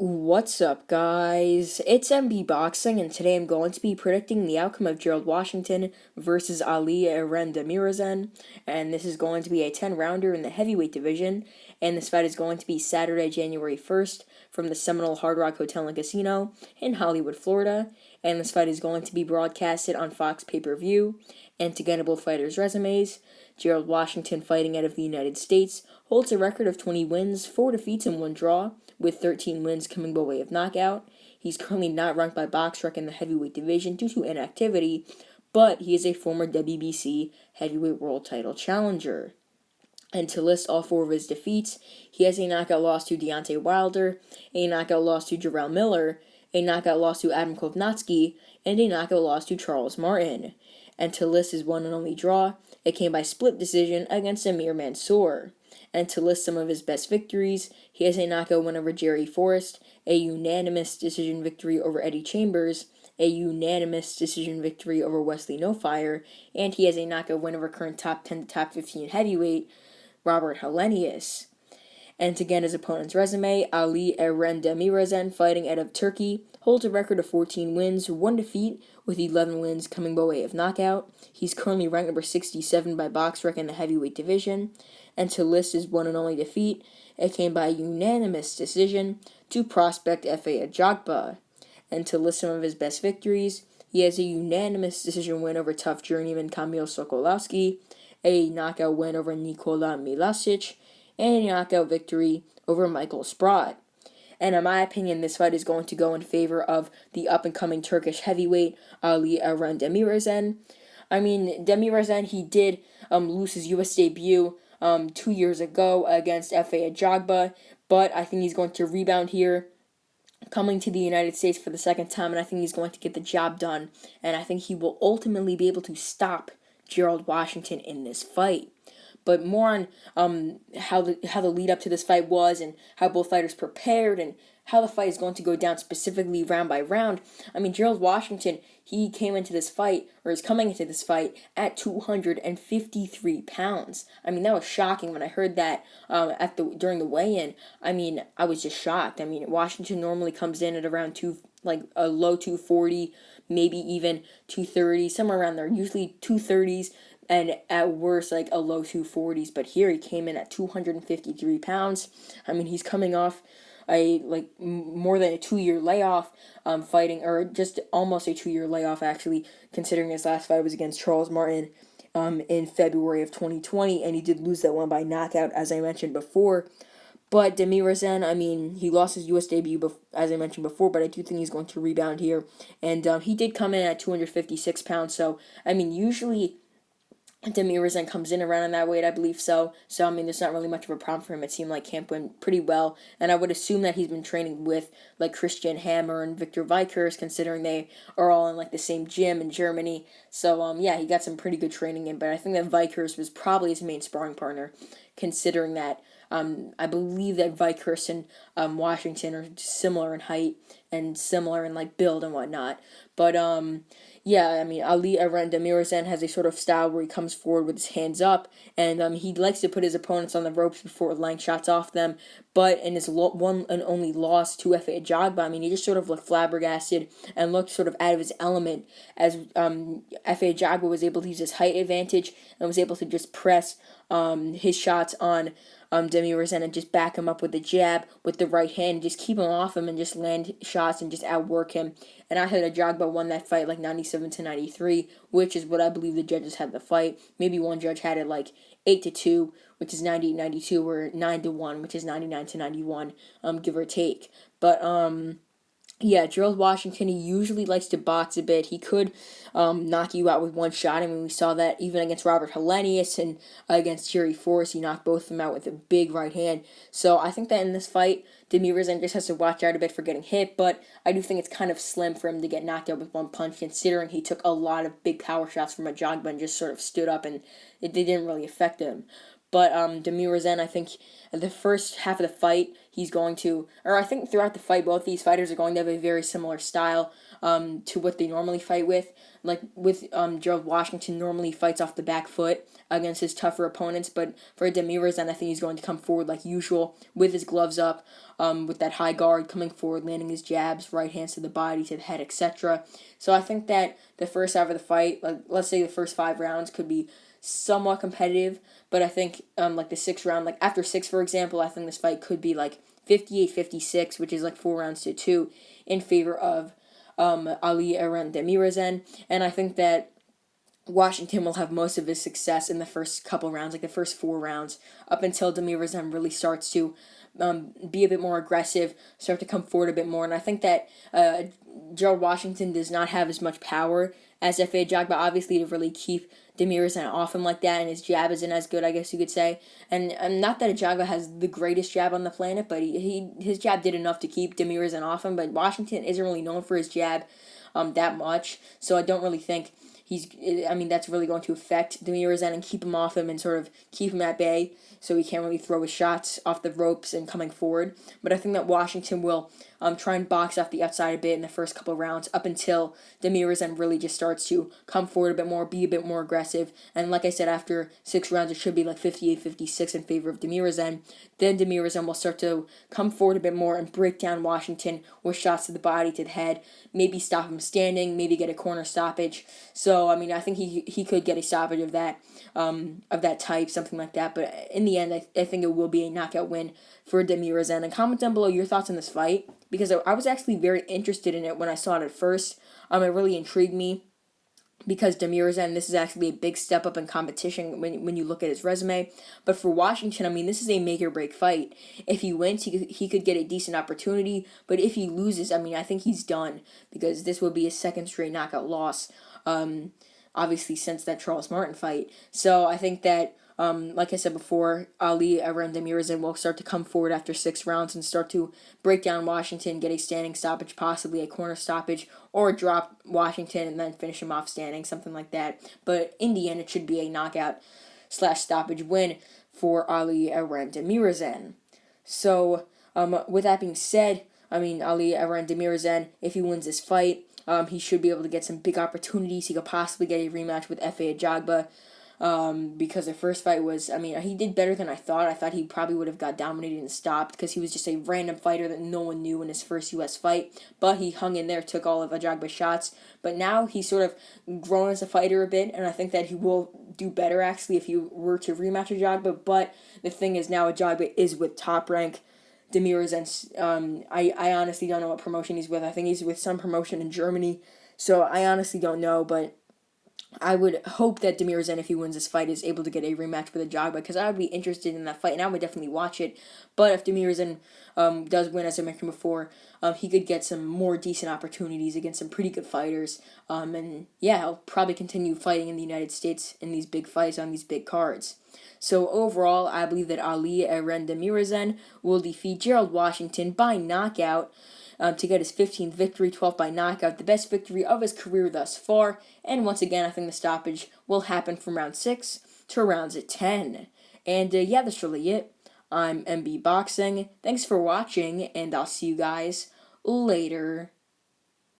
What's up, guys? It's MB Boxing, and today I'm going to be predicting the outcome of Gerlad Washington versus Ali Eren Demirezen, and this is going to be a 10-rounder in the heavyweight division, and this fight is going to be Saturday, January 1st, from the Seminole Hard Rock Hotel and Casino in Hollywood, Florida, and this fight is going to be broadcasted on Fox pay-per-view, and to get both fighters' resumes, Gerlad Washington, fighting out of the United States, holds a record of 20 wins, 4 defeats, and 1 draw, with 13 wins coming by way of knockout. He's currently not ranked by BoxRec in the heavyweight division due to inactivity, but he is a former WBC heavyweight world title challenger. And to list all 4 of his defeats, he has a knockout loss to Deontay Wilder, a knockout loss to Gerald Miller, a knockout loss to Adam Kovnatsky, and a knockout loss to Charles Martin. And to list his one and only draw, it came by split decision against Amir Mansour. And to list some of his best victories, he has a knockout win over Jerry Forrest, a unanimous decision victory over Eddie Chambers, a unanimous decision victory over Wesley Nofire, and he has a knockout win over current top 10 to top 15 heavyweight, Robert Helenius. And to get his opponent's resume, Ali Eren Demirezen, fighting out of Turkey, holds a record of 14 wins, 1 defeat, with 11 wins coming by way of knockout. He's currently ranked number 67 by BoxRec in the heavyweight division. And to list his one and only defeat, it came by unanimous decision to prospect Efe Ajagba. And to list some of his best victories, he has a unanimous decision win over tough journeyman Kamil Sokolowski, a knockout win over Nikola Milasic, and a knockout victory over Michael Sprott. And in my opinion, this fight is going to go in favor of the up-and-coming Turkish heavyweight, Ali Eren Demirezen. Demirezen, he did lose his U.S. debut 2 years ago against Efe Ajagba, but I think he's going to rebound here, coming to the United States for the second time, and I think he's going to get the job done, and I think he will ultimately be able to stop Gerlad Washington in this fight. But more on how the lead up to this fight was, and how both fighters prepared, and how the fight is going to go down specifically round by round. Gerald Washington, he came into this fight, or is coming into this fight, at 253 pounds. That was shocking when I heard that during the weigh-in. I was just shocked. Washington normally comes in at around a low 240, maybe even 230, somewhere around there. Usually 230s, and at worst, a low 240s. But here he came in at 253 pounds. He's coming off more than a 2-year layoff, fighting, or just almost a 2-year layoff, actually, considering his last fight was against Charles Martin in February of 2020, and he did lose that one by knockout, as I mentioned before. But Demirezen, he lost his U.S. debut, as I mentioned before, but I do think he's going to rebound here. And he did come in at 256 pounds, so, usually Demirezen comes in around that weight, I believe so. So, there's not really much of a problem for him. It seemed like camp went pretty well. And I would assume that he's been training with, Christian Hammer and Victor Vikers, considering they are all in, the same gym in Germany. So, he got some pretty good training in. But I think that Vikers was probably his main sparring partner, considering that I believe that Vikers and Washington are similar in height and similar in, build and whatnot. But, Ali Eren Demirezen has a sort of style where he comes forward with his hands up, and he likes to put his opponents on the ropes before laying shots off them. But in his one and only loss to Efe Ajagba, he just sort of looked flabbergasted and looked sort of out of his element, as Efe Ajagba was able to use his height advantage and was able to just press his shots on Demirezen and just back him up with the jab, with the right hand, just keep him off him and just land shots and just outwork him. And I heard Ajagba won that fight 97-93, which is what I believe the judges had the fight. Maybe one judge had it 8-2, which is 98-92, or 9-1, which is 99-91, give or take. But Gerald Washington, he usually likes to box a bit. He could knock you out with one shot. We saw that even against Robert Helenius and against Jerry Forrest. He knocked both of them out with a big right hand. So I think that in this fight, Demirezen just has to watch out a bit for getting hit, but I do think it's kind of slim for him to get knocked out with one punch, considering he took a lot of big power shots from Ajagba and just sort of stood up, and they didn't really affect him. But Demirezen, I think the first half of the fight, he's going to, or I think throughout the fight, both these fighters are going to have a very similar style to what they normally fight with. Like with Gerald Washington normally fights off the back foot against his tougher opponents, but for Demirezen, I think he's going to come forward like usual with his gloves up, with that high guard coming forward, landing his jabs, right hands to the body, to the head, etc. So I think that the first half of the fight, like let's say the first 5 rounds, could be somewhat competitive, but I think like the 6th round, like after 6, for example, I think this fight could be like 58-56, which is like 4 rounds to 2 in favor of Ali Eren Demirezen, and I think that Washington will have most of his success in the first couple rounds, like the first 4 rounds, up until Demirezen really starts to be a bit more aggressive, start to come forward a bit more. And I think that Gerald Washington does not have as much power as Efe Ajagba, obviously, to really keep Demirezen off him like that, and his jab isn't as good, I guess you could say. And not that Ajagba has the greatest jab on the planet, but his jab did enough to keep Demirezen off him. But Washington isn't really known for his jab that much, so I don't really think that's really going to affect Demirezen and keep him off him and sort of keep him at bay, so he can't really throw his shots off the ropes and coming forward. But I think that Washington will try and box off the outside a bit in the first couple of rounds up until Demirezen really just starts to come forward a bit more, be a bit more aggressive. And like I said, after 6 rounds, it should be like 58-56 in favor of Demirezen. Then Demirezen will start to come forward a bit more and break down Washington with shots to the body, to the head, maybe stop him standing, maybe get a corner stoppage. So, I think he could get a stoppage of that type, something like that. But in the end, I think it will be a knockout win for Demirezen. And comment down below your thoughts on this fight, because I was actually very interested in it when I saw it at first. It really intrigued me, because Demirezen, this is actually a big step up in competition when you look at his resume. But for Washington, this is a make or break fight. If he wins, he could get a decent opportunity. But if he loses, I think he's done, because this would be his second straight knockout loss, obviously since that Charles Martin fight. So I think that, like I said before, Ali Eren Demirezen will start to come forward after 6 rounds and start to break down Washington, get a standing stoppage, possibly a corner stoppage, or drop Washington and then finish him off standing, something like that. But in the end, it should be a knockout/stoppage win for Ali Eren Demirezen. So, with that being said, Ali Eren Demirezen, if he wins this fight, he should be able to get some big opportunities. He could possibly get a rematch with Efe Ajagba, because the first fight was, he did better than I thought. I thought he probably would have got dominated and stopped, because he was just a random fighter that no one knew in his first U.S. fight. But he hung in there, took all of Ajagba's shots. But now he's sort of grown as a fighter a bit, and I think that he will do better, actually, if he were to rematch Ajagba. But the thing is, now Ajagba is with Top Rank. Demirezen, I honestly don't know what promotion he's with. I think he's with some promotion in Germany, so I honestly don't know, but I would hope that Demirezen, if he wins this fight, is able to get a rematch with Ajagba, because I would be interested in that fight, and I would definitely watch it. But if Demirezen does win, as I mentioned before, he could get some more decent opportunities against some pretty good fighters, and yeah, he'll probably continue fighting in the United States in these big fights on these big cards. So overall, I believe that Ali Eren Demirezen will defeat Gerald Washington by knockout, to get his 15th victory, 12th by knockout, the best victory of his career thus far. And once again, I think the stoppage will happen from round 6 to rounds at 10. And yeah, that's really it. I'm MB Boxing. Thanks for watching, and I'll see you guys later.